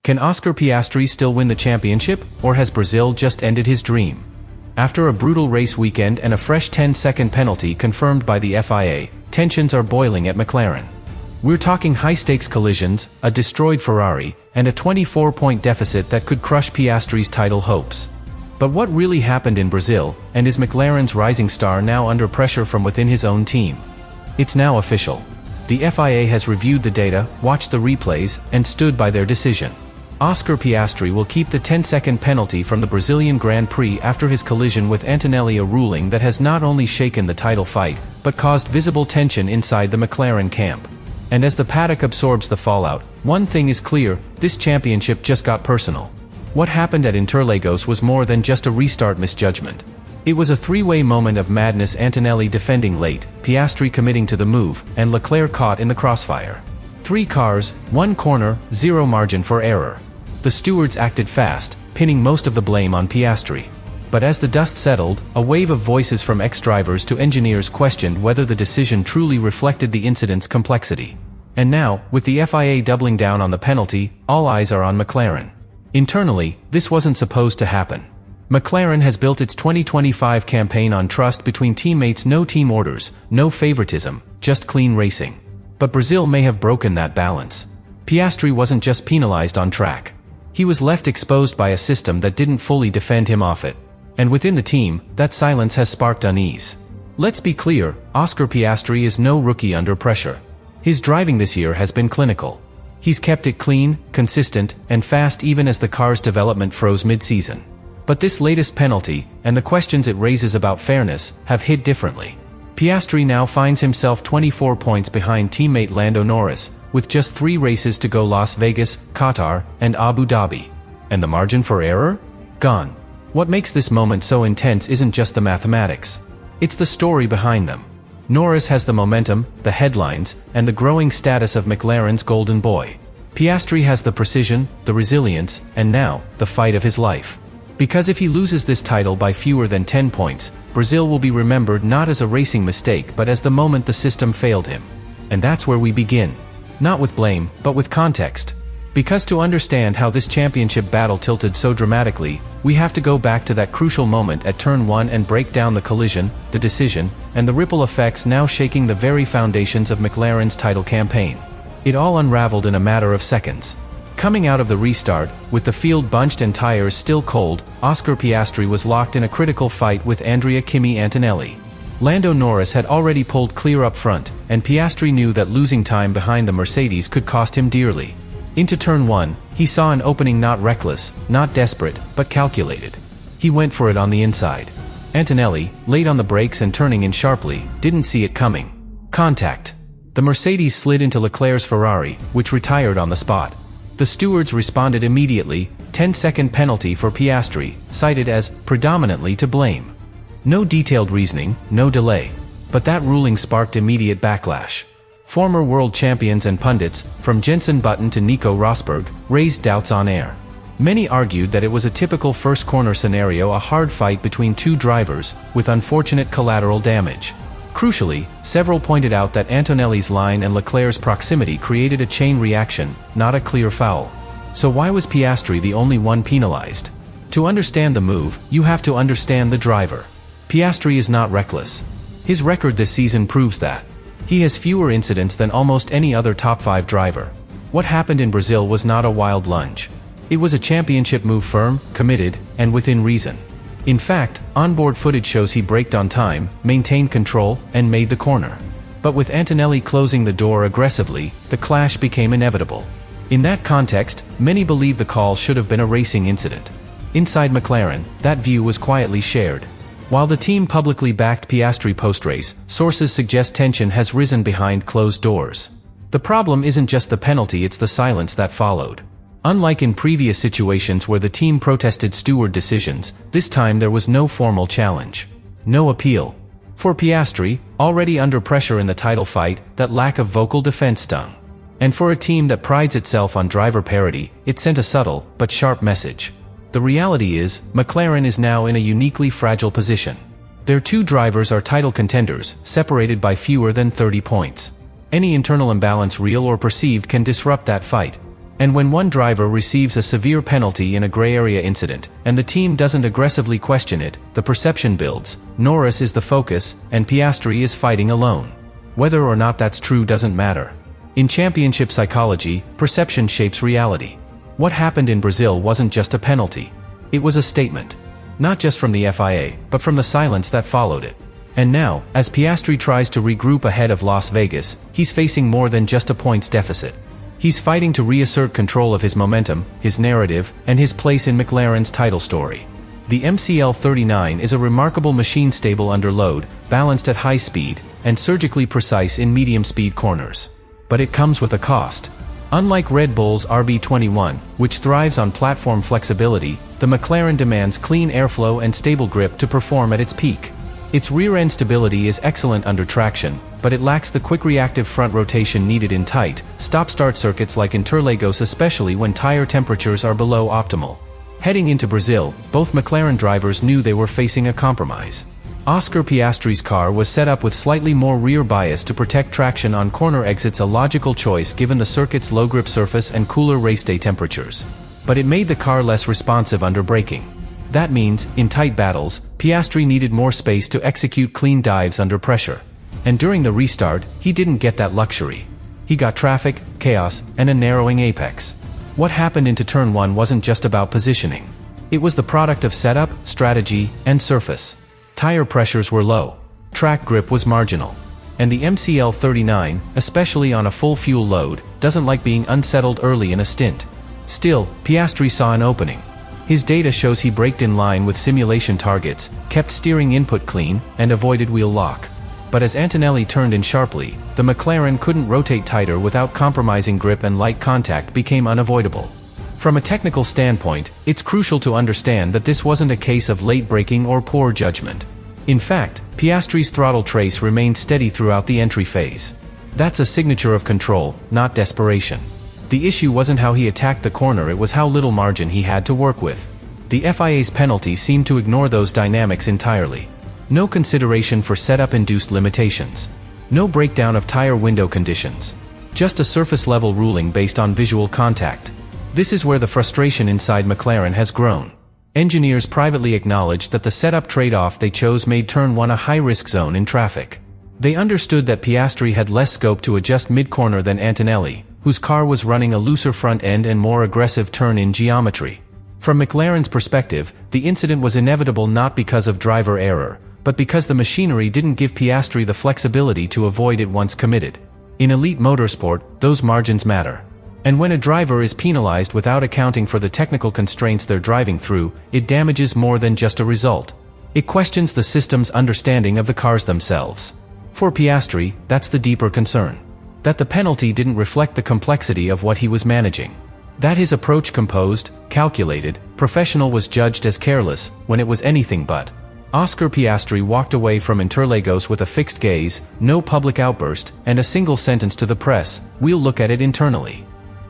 Can Oscar Piastri still win the championship, or has Brazil just ended his dream? After a brutal race weekend and a fresh 10-second penalty confirmed by the FIA, tensions are boiling at McLaren. We're talking high-stakes collisions, a destroyed Ferrari, and a 24-point deficit that could crush Piastri's title hopes. But what really happened in Brazil, and is McLaren's rising star now under pressure from within his own team? It's now official. The FIA has reviewed the data, watched the replays, and stood by their decision. Oscar Piastri will keep the 10-second penalty from the Brazilian Grand Prix after his collision with Antonelli, a ruling that has not only shaken the title fight, but caused visible tension inside the McLaren camp. And as the paddock absorbs the fallout, one thing is clear: this championship just got personal. What happened at Interlagos was more than just a restart misjudgment. It was a three-way moment of madness: Antonelli defending late, Piastri committing to the move, and Leclerc caught in the crossfire. 3 cars, 1 corner, 0 margin for error. The stewards acted fast, pinning most of the blame on Piastri. But as the dust settled, a wave of voices from ex-drivers to engineers questioned whether the decision truly reflected the incident's complexity. And now, with the FIA doubling down on the penalty, all eyes are on McLaren. Internally, this wasn't supposed to happen. McLaren has built its 2025 campaign on trust between teammates: no team orders, no favoritism, just clean racing. But Brazil may have broken that balance. Piastri wasn't just penalized on track. He was left exposed by a system that didn't fully defend him off it. And within the team, that silence has sparked unease. Let's be clear, Oscar Piastri is no rookie under pressure. His driving this year has been clinical. He's kept it clean, consistent, and fast even as the car's development froze mid-season. But this latest penalty, and the questions it raises about fairness, have hit differently. Piastri now finds himself 24 points behind teammate Lando Norris, with just 3 races to go: Las Vegas, Qatar, and Abu Dhabi. And the margin for error? Gone. What makes this moment so intense isn't just the mathematics. It's the story behind them. Norris has the momentum, the headlines, and the growing status of McLaren's golden boy. Piastri has the precision, the resilience, and now, the fight of his life. Because if he loses this title by fewer than 10 points, Brazil will be remembered not as a racing mistake but as the moment the system failed him. And that's where we begin. Not with blame, but with context. Because to understand how this championship battle tilted so dramatically, we have to go back to that crucial moment at turn 1 and break down the collision, the decision, and the ripple effects now shaking the very foundations of McLaren's title campaign. It all unraveled in a matter of seconds. Coming out of the restart, with the field bunched and tires still cold, Oscar Piastri was locked in a critical fight with Andrea Antonelli. Lando Norris had already pulled clear up front, and Piastri knew that losing time behind the Mercedes could cost him dearly. Into turn 1, he saw an opening not reckless, not desperate, but calculated. He went for it on the inside. Antonelli, late on the brakes and turning in sharply, didn't see it coming. Contact. The Mercedes slid into Leclerc's Ferrari, which retired on the spot. The stewards responded immediately: 10-second penalty for Piastri, cited as predominantly to blame. No detailed reasoning, no delay. But that ruling sparked immediate backlash. Former world champions and pundits, from Jenson Button to Nico Rosberg, raised doubts on air. Many argued that it was a typical first corner scenario, a hard fight between 2 drivers, with unfortunate collateral damage. Crucially, several pointed out that Antonelli's line and Leclerc's proximity created a chain reaction, not a clear foul. So why was Piastri the only one penalized? To understand the move, you have to understand the driver. Piastri is not reckless. His record this season proves that. He has fewer incidents than almost any other top 5 driver. What happened in Brazil was not a wild lunge. It was a championship move: firm, committed, and within reason. In fact, onboard footage shows he braked on time, maintained control, and made the corner. But with Antonelli closing the door aggressively, the clash became inevitable. In that context, many believe the call should have been a racing incident. Inside McLaren, that view was quietly shared. While the team publicly backed Piastri post-race, sources suggest tension has risen behind closed doors. The problem isn't just the penalty, it's the silence that followed. Unlike in previous situations where the team protested steward decisions, this time there was no formal challenge. No appeal. For Piastri, already under pressure in the title fight, that lack of vocal defense stung. And for a team that prides itself on driver parity, it sent a subtle, but sharp message. The reality is, McLaren is now in a uniquely fragile position. Their 2 drivers are title contenders, separated by fewer than 30 points. Any internal imbalance, real or perceived, can disrupt that fight. And when one driver receives a severe penalty in a gray area incident, and the team doesn't aggressively question it, the perception builds. Norris is the focus, and Piastri is fighting alone. Whether or not that's true doesn't matter. In championship psychology, perception shapes reality. What happened in Brazil wasn't just a penalty. It was a statement. Not just from the FIA, but from the silence that followed it. And now, as Piastri tries to regroup ahead of Las Vegas, he's facing more than just a points deficit. He's fighting to reassert control of his momentum, his narrative, and his place in McLaren's title story. The MCL39 is a remarkable machine, stable under load, balanced at high speed, and surgically precise in medium-speed corners. But it comes with a cost. Unlike Red Bull's RB21, which thrives on platform flexibility, the McLaren demands clean airflow and stable grip to perform at its peak. Its rear-end stability is excellent under traction, but it lacks the quick reactive front rotation needed in tight, stop-start circuits like Interlagos, especially when tire temperatures are below optimal. Heading into Brazil, both McLaren drivers knew they were facing a compromise. Oscar Piastri's car was set up with slightly more rear bias to protect traction on corner exits, a logical choice given the circuit's low grip surface and cooler race day temperatures. But it made the car less responsive under braking. That means, in tight battles, Piastri needed more space to execute clean dives under pressure. And during the restart, he didn't get that luxury. He got traffic, chaos, and a narrowing apex. What happened into Turn 1 wasn't just about positioning. It was the product of setup, strategy, and surface. Tire pressures were low. Track grip was marginal. And the MCL39, especially on a full fuel load, doesn't like being unsettled early in a stint. Still, Piastri saw an opening. His data shows he braked in line with simulation targets, kept steering input clean, and avoided wheel lock. But as Antonelli turned in sharply, the McLaren couldn't rotate tighter without compromising grip, and light contact became unavoidable. From a technical standpoint, it's crucial to understand that this wasn't a case of late braking or poor judgment. In fact, Piastri's throttle trace remained steady throughout the entry phase. That's a signature of control, not desperation. The issue wasn't how he attacked the corner, it was how little margin he had to work with. The FIA's penalty seemed to ignore those dynamics entirely. No consideration for setup-induced limitations. No breakdown of tire window conditions. Just a surface-level ruling based on visual contact. This is where the frustration inside McLaren has grown. Engineers privately acknowledged that the setup trade-off they chose made Turn 1 a high-risk zone in traffic. They understood that Piastri had less scope to adjust mid-corner than Antonelli, whose car was running a looser front end and more aggressive turn-in geometry. From McLaren's perspective, the incident was inevitable not because of driver error, but because the machinery didn't give Piastri the flexibility to avoid it once committed. In elite motorsport, those margins matter. And when a driver is penalized without accounting for the technical constraints they're driving through, it damages more than just a result. It questions the system's understanding of the cars themselves. For Piastri, that's the deeper concern. That the penalty didn't reflect the complexity of what he was managing. That his approach, composed, calculated, professional, was judged as careless, when it was anything but. Oscar Piastri walked away from Interlagos with a fixed gaze, no public outburst, and a single sentence to the press: "We'll look at it internally."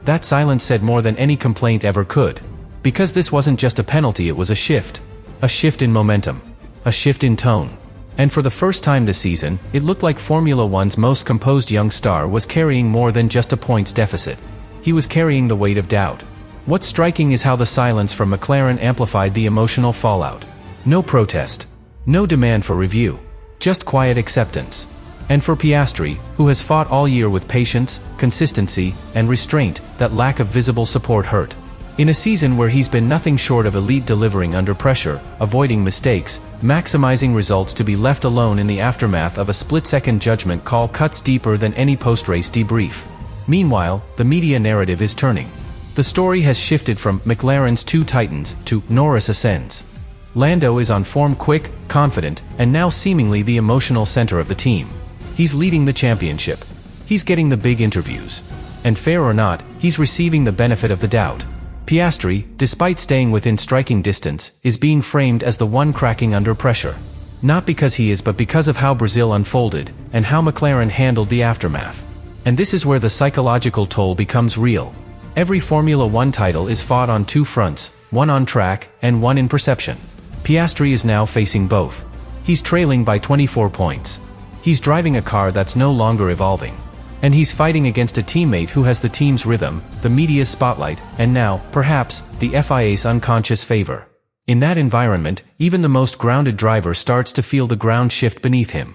That silence said more than any complaint ever could. Because this wasn't just a penalty, it was a shift. A shift in momentum. A shift in tone. And for the first time this season, it looked like Formula One's most composed young star was carrying more than just a points deficit. He was carrying the weight of doubt. What's striking is how the silence from McLaren amplified the emotional fallout. No protest. No demand for review. Just quiet acceptance. And for Piastri, who has fought all year with patience, consistency, and restraint, that lack of visible support hurt. In a season where he's been nothing short of elite, delivering under pressure, avoiding mistakes, maximizing results, to be left alone in the aftermath of a split-second judgment call cuts deeper than any post-race debrief. Meanwhile, the media narrative is turning. The story has shifted from McLaren's two titans to Norris ascends. Lando is on form, quick, confident, and now seemingly the emotional center of the team. He's leading the championship. He's getting the big interviews. And fair or not, he's receiving the benefit of the doubt. Piastri, despite staying within striking distance, is being framed as the one cracking under pressure. Not because he is, but because of how Brazil unfolded, and how McLaren handled the aftermath. And this is where the psychological toll becomes real. Every Formula One title is fought on two fronts, one on track, and one in perception. Piastri is now facing both. He's trailing by 24 points. He's driving a car that's no longer evolving. And he's fighting against a teammate who has the team's rhythm, the media's spotlight, and now, perhaps, the FIA's unconscious favor. In that environment, even the most grounded driver starts to feel the ground shift beneath him.